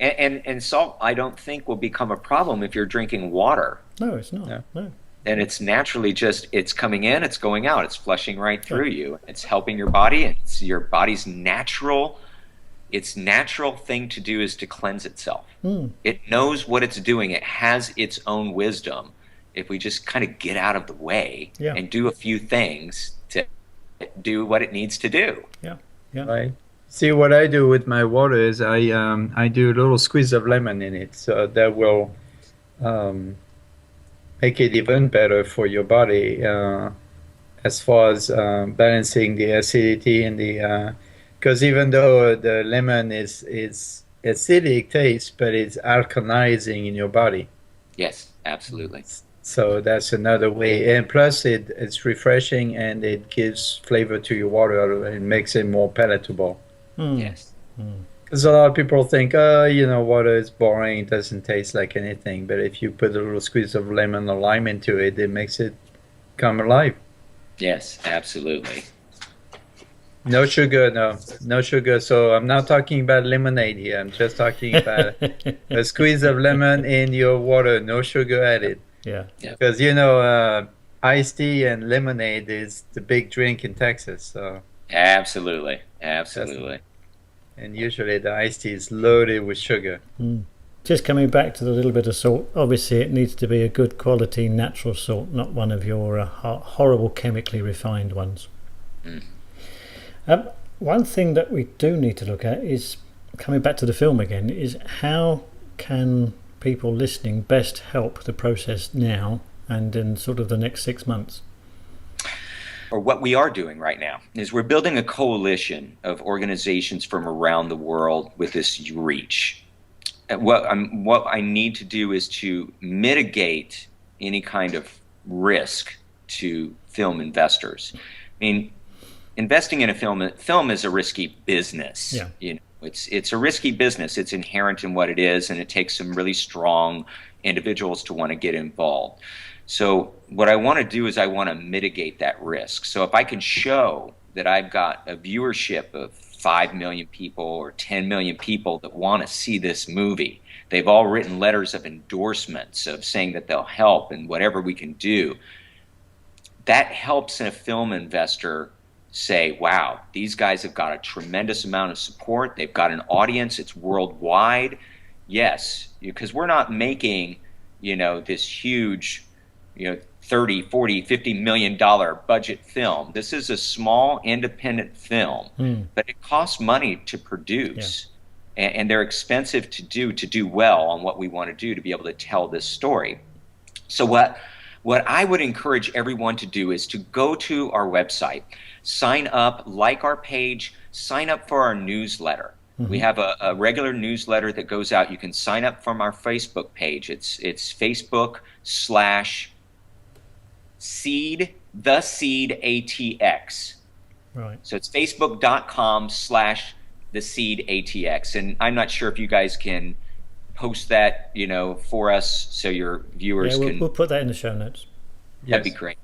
and salt, I don't think, will become a problem if you're drinking water. No, it's not. No. And it's naturally it's coming in, it's going out, it's flushing right through you. It's helping your body, and it's your body's natural thing to do is to cleanse itself. It knows what it's doing. It has its own wisdom. If we just kind of get out of the way and do a few things to do what it needs to do. Yeah. Right. See, what I do with my water is I do a little squeeze of lemon in it, so that will make it even better for your body as far as balancing the acidity and the because even though the lemon is acidic taste, but it's alkalizing in your body. Yes, absolutely. So that's another way, and plus it's refreshing and it gives flavor to your water. It makes it more palatable. Yes. Because a lot of people think, water is boring, it doesn't taste like anything. But if you put a little squeeze of lemon or lime into it, it makes it come alive. Yes, absolutely. No sugar, no sugar. So I'm not talking about lemonade here. I'm just talking about a squeeze of lemon in your water, no sugar added. Yeah. Because, iced tea and lemonade is the big drink in Texas. So absolutely. And usually the iced tea is loaded with sugar. Just coming back to the little bit of salt, obviously it needs to be a good quality natural salt, not one of your horrible chemically refined ones. One thing that we do need to look at is, coming back to the film again, is how can people listening best help the process now and in sort of the next 6 months? Or what we are doing right now is we're building a coalition of organizations from around the world with this reach. And what I need to do is to mitigate any kind of risk to film investors. I mean, investing in a film is a risky business. Yeah. It's a risky business. It's inherent in what it is, and it takes some really strong individuals to want to get involved. So what I want to do is I want to mitigate that risk. So if I can show that I've got a viewership of 5 million people or 10 million people that want to see this movie. They've all written letters of endorsements of saying that they'll help and whatever we can do. That helps a film investor say, wow, these guys have got a tremendous amount of support. They've got an audience. It's worldwide. Yes, because we're not making, this huge, 30, 40, $50 million budget film. This is a small independent film, but it costs money to produce. Yeah. And they're expensive to do well on what we want to do to be able to tell this story. So what I would encourage everyone to do is to go to our website, sign up, like our page, sign up for our newsletter. We have a regular newsletter that goes out. You can sign up from our Facebook page. It's Facebook/Seed, the Seed ATX. Right. So it's Facebook.com/the Seed ATX. And I'm not sure if you guys can post that, for us so your viewers can. We'll put that in the show notes. That'd be great.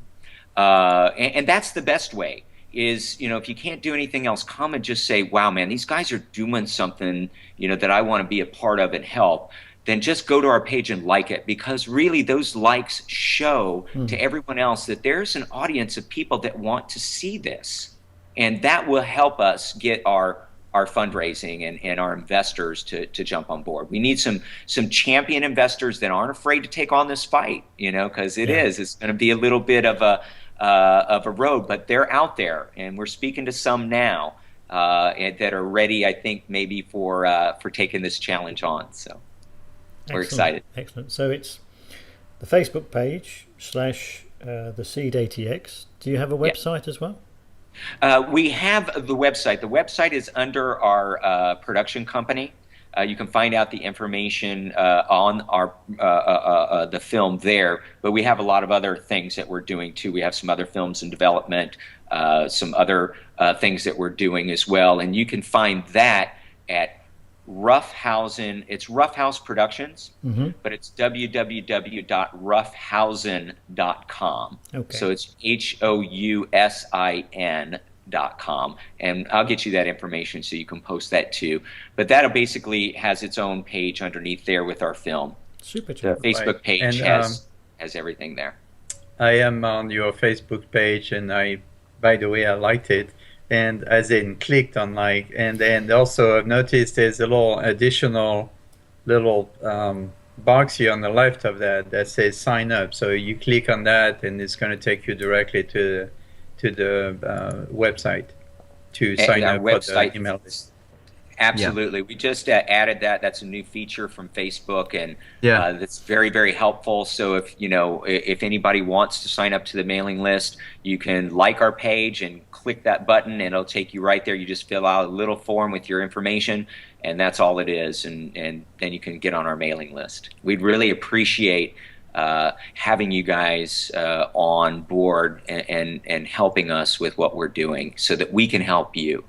And that's the best way. Is, if you can't do anything else, come and just say, wow, man, these guys are doing something, that I want to be a part of and help. Then just go to our page and like it, because really those likes show to everyone else that there's an audience of people that want to see this. And that will help us get our fundraising and our investors to jump on board. We need some champion investors that aren't afraid to take on this fight, because it's going to be a little bit of a road, but they're out there, and we're speaking to some now that are ready, I think, maybe for taking this challenge on. So we're excited. Excellent. So it's the Facebook page / the Seed ATX. Do you have a website as well? We have the website. The website is under our production company. You can find out the information on our the film there, but we have a lot of other things that we're doing too. We have some other films in development, some other things that we're doing as well, and you can find that at Roughhausen. It's Roughhouse Productions, but it's www.roughhausen.com. Okay. So it's HOUSIN.com, and I'll get you that information so you can post that too. But that basically has its own page underneath there with our film. Super. The Facebook page has everything there. I am on your Facebook page, and by the way, I liked it. And as in clicked on like, and then also I've noticed there's a little additional box here on the left of that says sign up. So you click on that, and it's going to take you directly to the website to sign up for the email list. Absolutely. We just added that. That's a new feature from Facebook, and that's very, very helpful. So if anybody wants to sign up to the mailing list, you can like our page and click that button, and it'll take you right there. You just fill out a little form with your information, and that's all it is, and then you can get on our mailing list. We'd really appreciate having you guys on board and helping us with what we're doing so that we can help you.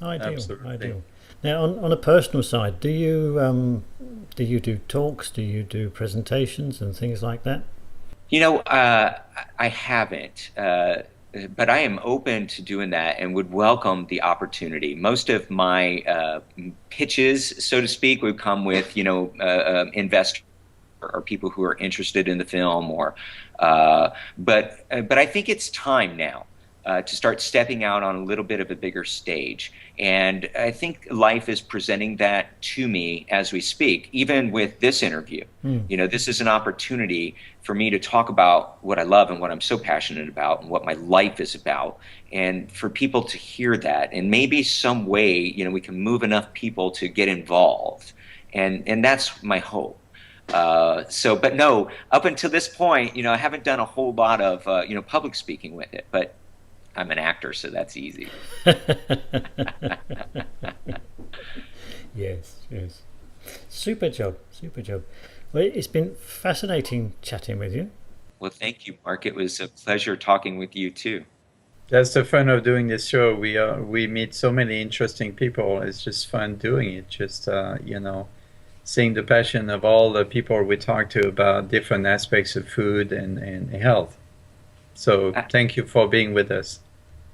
Ideal. Now, on a personal side, do you do talks? Do you do presentations and things like that? I haven't, but I am open to doing that and would welcome the opportunity. Most of my pitches, so to speak, would come with investors or people who are interested in the film, but I think it's time now. To start stepping out on a little bit of a bigger stage. And I think life is presenting that to me as we speak, even with this interview. This is an opportunity for me to talk about what I love and what I'm so passionate about and what my life is about, and for people to hear that. And maybe some way, we can move enough people to get involved. And that's my hope. But no, up until this point, I haven't done a whole lot of, public speaking with it, but I'm an actor, so that's easy. Yes. Super job. Well, it's been fascinating chatting with you. Well, thank you, Mark. It was a pleasure talking with you too. That's the fun of doing this show. We meet so many interesting people. It's just fun doing it. Just seeing the passion of all the people we talk to about different aspects of food and health. So thank you for being with us.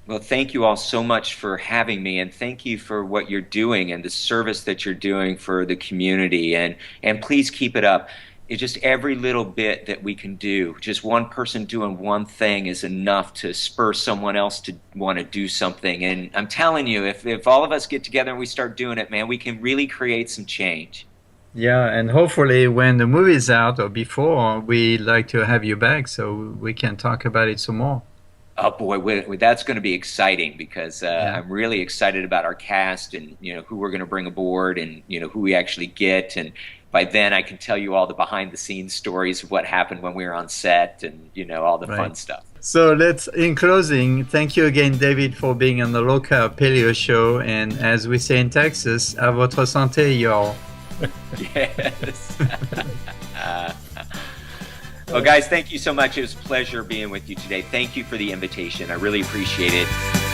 Well, thank you all so much for having me, and thank you for what you're doing and the service that you're doing for the community. And please keep it up. It's just every little bit that we can do. Just one person doing one thing is enough to spur someone else to want to do something. And I'm telling you, if all of us get together and we start doing it, man, we can really create some change. Yeah, and hopefully when the movie's out or before, we'd like to have you back so we can talk about it some more. Oh boy, that's going to be exciting because Yeah. I'm really excited about our cast and who we're going to bring aboard and who we actually get, and by then I can tell you all the behind the scenes stories of what happened when we were on set and all the fun Right. stuff. So in closing, thank you again, David, for being on the Low Carb Paleo Show. And as we say in Texas, à votre santé, y'all. Yes. Well, guys, thank you so much. It was a pleasure being with you today. Thank you for the invitation. I really appreciate it.